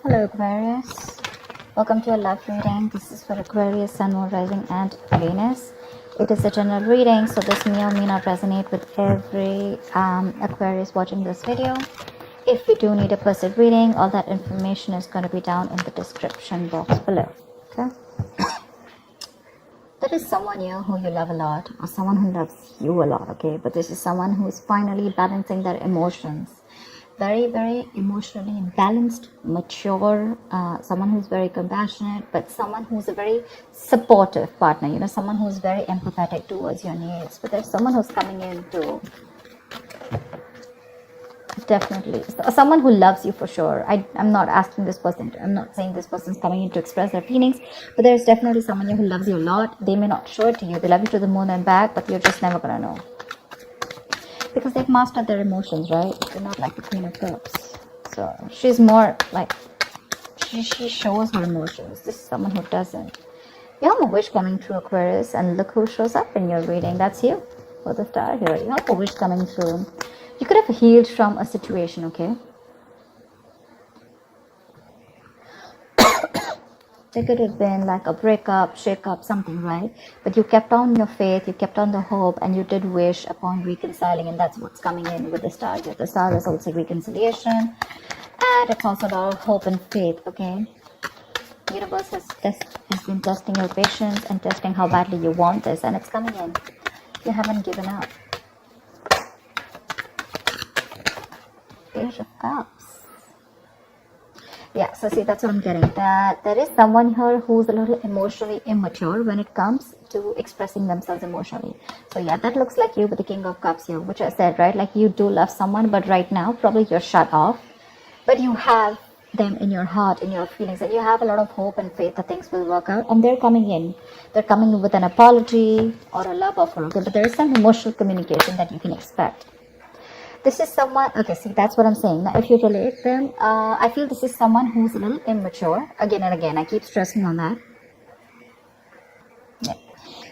Hello Aquarius, welcome to a love reading. This is for Aquarius, Sun, Moon, Rising and Venus. It is a general reading, so this may or may not resonate with every Aquarius watching this video. If you do need a personal reading, all that information is going to be down in the description box below. Okay. There is someone here who you love a lot, or someone who loves you a lot, okay? But this is someone who is finally balancing their emotions. Very emotionally balanced, mature, someone who's very compassionate, but someone who's a very supportive partner, you know, someone who's very empathetic towards your needs. But there's someone who's coming in to definitely someone who loves you for sure. I'm not asking this person, I'm not saying this person's coming in to express their feelings, but there's definitely someone here who loves you a lot. They may not show it to you, they love you to the moon and back, but you're just never gonna know because they've mastered their emotions, right? They're not like the Queen of Cups. So she's more like she shows her emotions. This is someone who doesn't. You have a wish coming through, Aquarius, and look who shows up in your reading. That's you for the star here. You have a wish coming through. You could have healed from a situation, okay? There could have been like a breakup, shake-up, something, right? But you kept on your faith, you kept on the hope, and you did wish upon reconciling, and that's what's coming in with the star here. The star is also reconciliation, and it's also a lot of hope and faith, okay? The universe has been testing your patience and testing how badly you want this, and it's coming in. You haven't given up. Page of Cups. Yeah, so see, that's what I'm getting. That there is someone here who's a little emotionally immature when it comes to expressing themselves emotionally. So yeah, that looks like you with the King of Cups here, which I said, right? Like you do love someone, but right now probably you're shut off. But you have them in your heart, in your feelings, and you have a lot of hope and faith that things will work out. And they're coming in. They're coming in with an apology or a love offer, okay? But there is some emotional communication that you can expect. This is someone, okay, see, that's what I'm saying. Now, if you relate them, I feel this is someone who's a little immature. Again and again, I keep stressing on that. Yeah.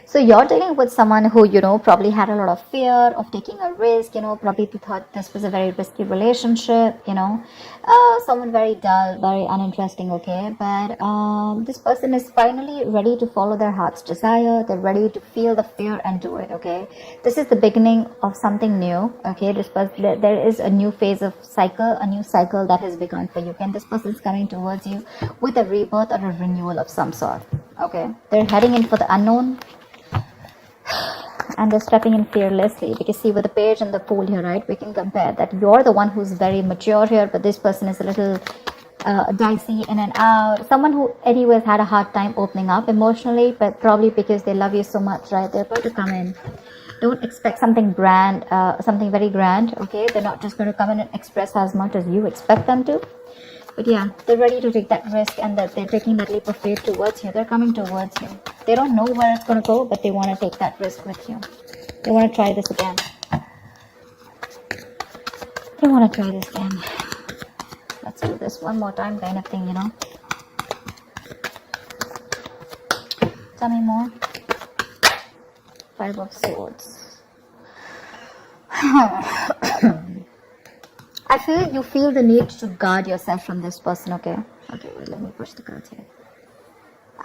So you're dealing with someone who, you know, probably had a lot of fear of taking a risk, you know, probably thought this was a very risky relationship, you know, someone very dull, very uninteresting, okay, but this person is finally ready to follow their heart's desire. They're ready to feel the fear and do it, okay. This is the beginning of something new, okay. This person, there is a new phase of cycle, a new cycle that has begun for you, and this person is coming towards you with a rebirth or a renewal of some sort, okay. They're heading in for the unknown, and they're stepping in fearlessly, because see, with the page and the fool here, right, we can compare that you're the one who's very mature here, but this person is a little dicey in and out, someone who anyways had a hard time opening up emotionally, but probably because they love you so much, right, they're going to come in. Don't expect something grand, something very grand, okay. They're not just going to come in and express as much as you expect them to. But yeah, they're ready to take that risk, and that they're taking that leap of faith towards you. They're coming towards you. They don't know where it's going to go, but they want to take that risk with you. They want to try this again. They want to try this again. Let's do this one more time kind of thing, you know. Tell me more. Five of Swords. I feel you feel the need to guard yourself from this person, okay? Okay, well, let me push the cards here.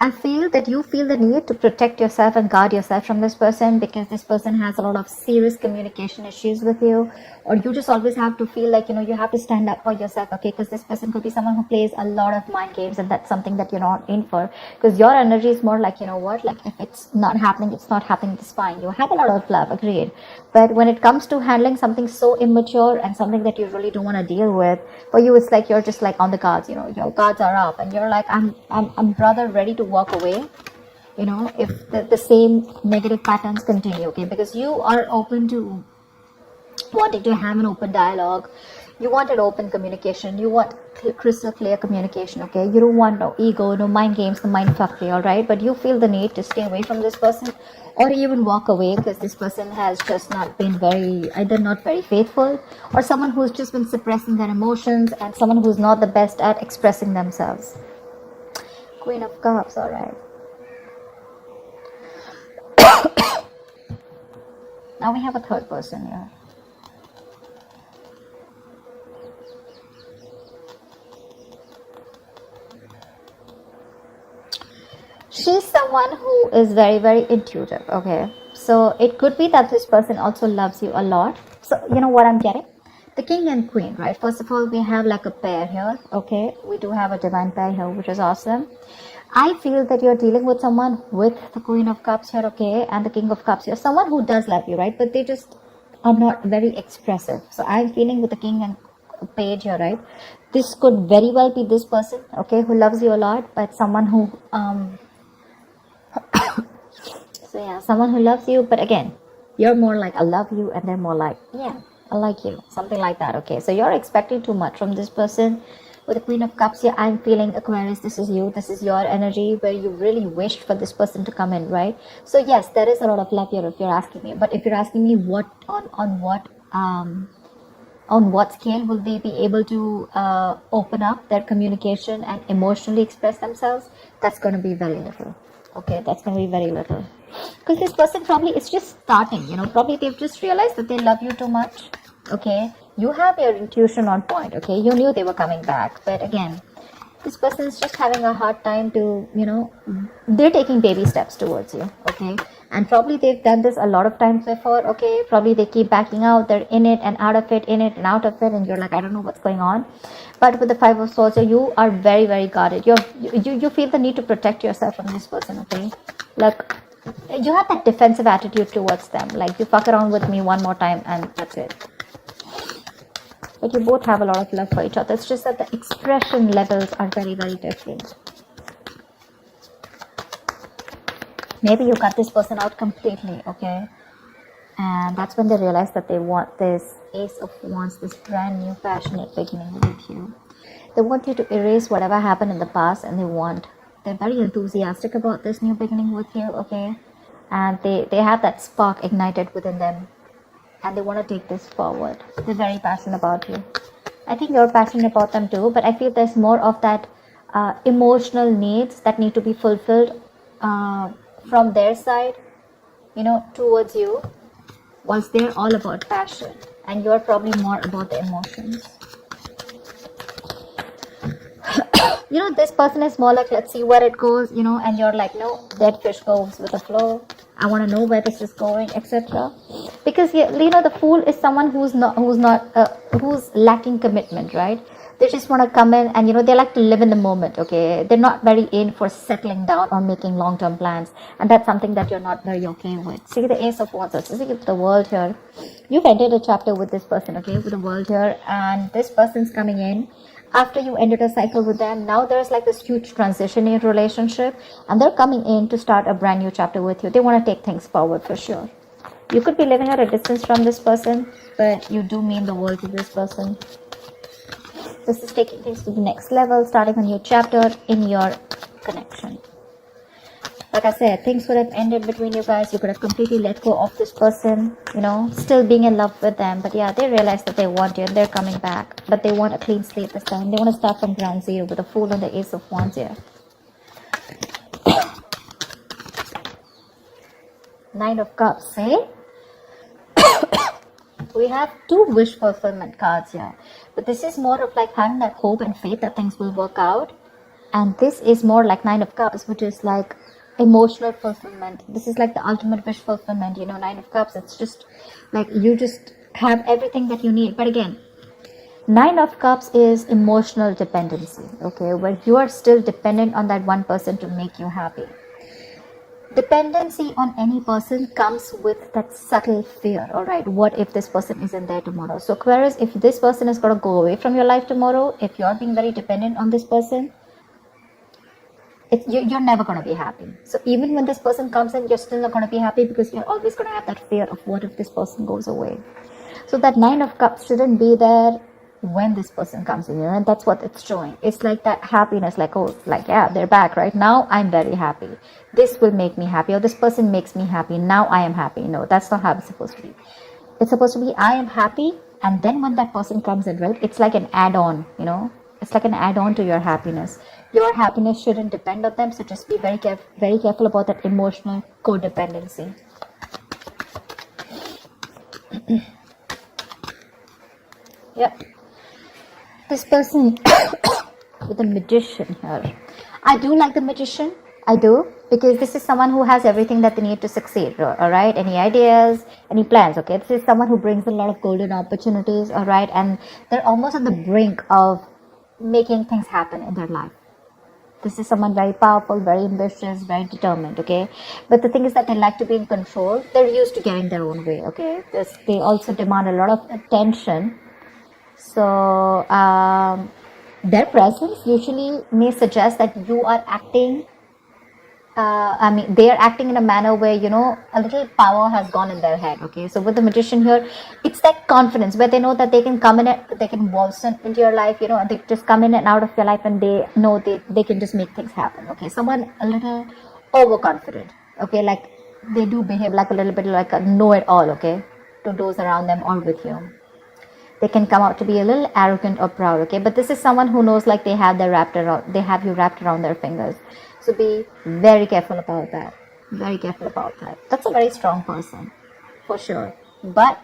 I feel that you feel the need to protect yourself and guard yourself from this person, because this person has a lot of serious communication issues with you, or you just always have to feel like, you know, you have to stand up for yourself, okay? Because this person could be someone who plays a lot of mind games, and that's something that you're not in for, because your energy is more like, you know what, like if it's not happening, it's not happening, it's fine. You have a lot of love, agreed, but when it comes to handling something so immature and something that you really don't want to deal with, for you it's like you're just like on the guards, you know, your guards are up, and you're like, I'm rather ready to walk away, you know, if the same negative patterns continue, okay, because you are open to wanting to have an open dialogue. You want an open communication. You want crystal clear communication, okay? You don't want no ego, no mind games, no mind fuckery, all right? But you feel the need to stay away from this person, or even walk away, because this person has just not been either not very faithful, or someone who's just been suppressing their emotions, and someone who's not the best at expressing themselves. Queen of Cups, all right. Now we have a third person here. She's someone who is very, very intuitive. Okay, so it could be that this person also loves you a lot. So you know what I'm getting? The king and queen, right? First of all, we have like a pair here. Okay, we do have a divine pair here, which is awesome. I feel that you're dealing with someone with the Queen of Cups here, okay, and the King of Cups here. Someone who does love you, right? But they just are not very expressive. So I'm feeling with the King and Page here, right? This could very well be this person, okay, who loves you a lot, but someone who so yeah, someone who loves you, but again, you're more like I love you, and they're more like, yeah, I like you, something like that. Okay, so you're expecting too much from this person. With the Queen of Cups here, I'm feeling, Aquarius, this is you, this is your energy where you really wished for this person to come in, right? So yes, there is a lot of love here if you're asking me. But if you're asking me what on what scale will they be able to open up their communication and emotionally express themselves, that's going to be very little. Okay, that's going to be very little. Because this person probably is just starting, probably they've just realized that they love you too much. Okay, you have your intuition on point. Okay, you knew they were coming back, but again, this person is just having a hard time to, they're taking baby steps towards you. Okay, and probably they've done this a lot of times before. Okay, probably they keep backing out, they're in it and out of it, in it and out of it, and you're like, I don't know what's going on. But with the Five of Swords, you are very, very guarded. You feel the need to protect yourself from this person. Okay, like you have that defensive attitude towards them, like you fuck around with me one more time and that's it. But you both have a lot of love for each other. It's just that the expression levels are very, very different. Maybe you cut this person out completely, okay? And that's when they realize that they want this Ace of Wands, this brand new passionate beginning with you. They want you to erase whatever happened in the past, and they're very enthusiastic about this new beginning with you, okay? And they have that spark ignited within them, and they want to take this forward. They're very passionate about you. I think you're passionate about them too, but I feel there's more of that emotional needs that need to be fulfilled from their side, towards you, whilst they're all about passion, and you're probably more about the emotions. This person is more like, let's see where it goes, and you're like, no, dead fish goes with the flow. I want to know where this is going, etc. Because the fool is someone who's lacking commitment, right? They just want to come in and they like to live in the moment. Okay, they're not very in for settling down or making long-term plans, and that's something that you're not very okay with. See the Ace of Wands. See the World here. You've ended a chapter with this person, okay, with the World here, and this person's coming in after you ended a cycle with them. Now there's like this huge transition in your relationship, and they're coming in to start a brand new chapter with you. They want to take things forward for sure. You could be living at a distance from this person, but you do mean the world to this person. This is taking things to the next level, starting a new chapter in your connection. Like I said, things would have ended between you guys. You could have completely let go of this person, still being in love with them. But yeah, they realize that they want you and they're coming back. But they want a clean slate this time. They want to start from ground zero with the Fool and the Ace of Wands here. Nine of Cups, eh? We have two wish fulfillment cards here. But this is more of like having that hope and faith that things will work out. And this is more like Nine of Cups, which is like emotional fulfillment. This is like the ultimate wish fulfillment, Nine of Cups. It's just like you just have everything that you need. But again, Nine of Cups is emotional dependency, okay, where you are still dependent on that one person to make you happy. Dependency on any person comes with that subtle fear. All right, what if this person isn't there tomorrow? So Aquarius, if this person is going to go away from your life tomorrow, if you're being very dependent on this person, you're never going to be happy. So even when this person comes in, you're still not going to be happy, because you're always going to have that fear of what if this person goes away. So that Nine of Cups shouldn't be there when this person comes in, and that's what it's showing. It's like that happiness, like, oh, like, yeah, they're back right now, I'm very happy, this will make me happy, or this person makes me happy, now I am happy. No, that's not how it's supposed to be. It's supposed to be, I am happy, and then when that person comes in, right, it's like an add-on, it's like an add-on to your happiness. Your happiness shouldn't depend on them, so just be very careful about that emotional codependency. Yep. This person with the Magician here. I do like the Magician, I do, because this is someone who has everything that they need to succeed, all right? Any ideas, any plans, okay? This is someone who brings a lot of golden opportunities, all right? And they're almost at the brink of making things happen in their life. This is someone very powerful, very ambitious, very determined, okay? But the thing is that they like to be in control. They're used to getting their own way, okay? They also demand a lot of attention. So, their presence usually may suggest that you are acting they are acting in a manner where, a little power has gone in their head, okay? So with the magician here, it's that confidence where they know that they can come in, they can waltz into your life, and they just come in and out of your life, and they know they can just make things happen, okay? Someone a little overconfident, okay? Like they do behave like a little bit like a know-it-all, okay? To those around them or with you. They can come out to be a little arrogant or proud, okay? But this is someone who knows like they have you wrapped around their fingers. So be very careful about that. Very careful about that. That's a very strong person, for sure. But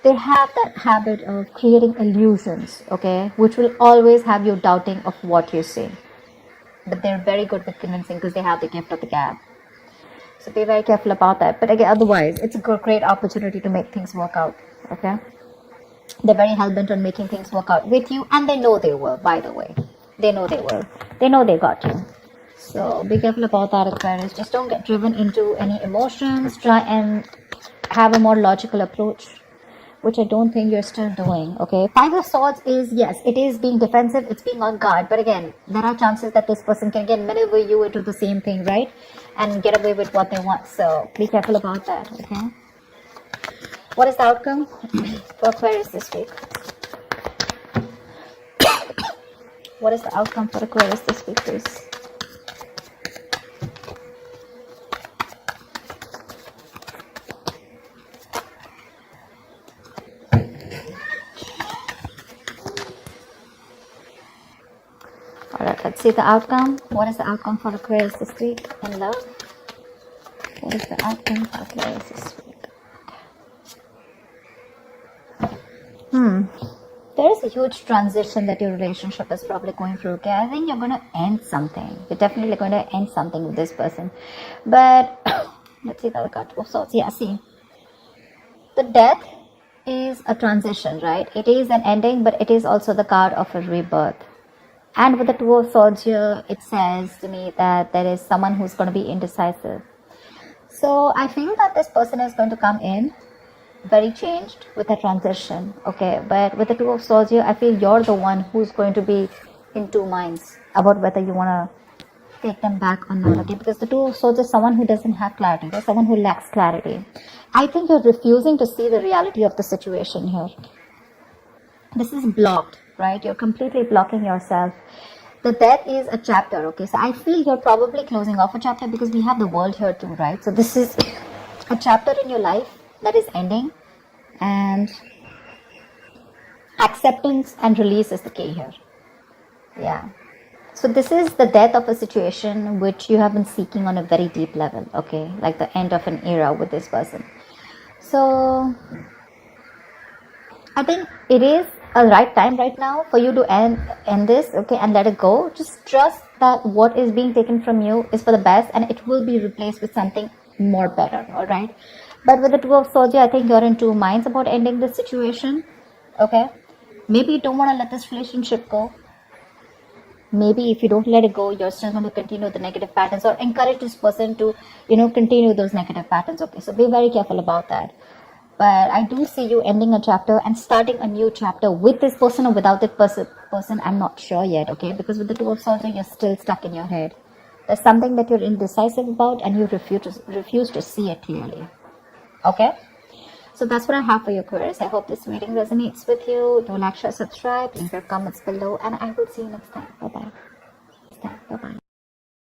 they have that habit of creating illusions, okay? Which will always have you doubting of what you see. But they're very good with convincing because they have the gift of the gab. So be very careful about that. But again, otherwise, it's a great opportunity to make things work out, okay? They're very hell-bent on making things work out with you, and they know they will, by the way. They know they will. They know they got you. So be careful about that, Aquarius. Just don't get driven into any emotions. Try and have a more logical approach, which I don't think you're still doing, okay? Five of Swords is, yes, it is being defensive, it's being on guard. But again, there are chances that this person can again maneuver you into the same thing, right? And get away with what they want. So be careful about that, okay? What is the outcome for Aquarius this week? What is the outcome for Aquarius this week, please? Alright, let's see the outcome. What is the outcome for Aquarius this week in love? What is the outcome for Aquarius this week? There is a huge transition that your relationship is probably going through, okay? I think you're going to end something. You're definitely going to end something with this person. But, let's see the other card. Oh, so, yeah, see. The death is a transition, right? It is an ending, but it is also the card of a rebirth. And with the Two of Swords here, it says to me that there is someone who's going to be indecisive. So, I feel that this person is going to come in very changed with a transition, okay? But with the Two of Swords here, I feel you're the one who's going to be in two minds about whether you want to take them back or not, okay? Because the Two of Swords is someone who doesn't have clarity. There's someone who lacks clarity. I think you're refusing to see the reality of the situation here. This is blocked, right? You're completely blocking yourself. The death is a chapter, okay? So I feel you're probably closing off a chapter because we have the world here too, right? So this is a chapter in your life that is ending, and acceptance and release is the key here. Yeah. So this is the death of a situation which you have been seeking on a very deep level, okay? Like the end of an era with this person. So I think it is a right time right now for you to end this, okay, and let it go. Just trust that what is being taken from you is for the best, and it will be replaced with something more better, all right? But with the Two of Swords, I think you're in two minds about ending this situation, okay? Maybe you don't want to let this relationship go. Maybe if you don't let it go, you're still going to continue the negative patterns or encourage this person to, continue those negative patterns, okay? So be very careful about that. But I do see you ending a chapter and starting a new chapter with this person or without this person. I'm not sure yet, okay? Because with the Two of Swords, you're still stuck in your head. There's something that you're indecisive about and you refuse to see it clearly. Okay, so that's what I have for you, Aquarius. I hope this reading resonates with you. Do like, share, subscribe, leave your comments below, and I will see you next time. Bye-bye.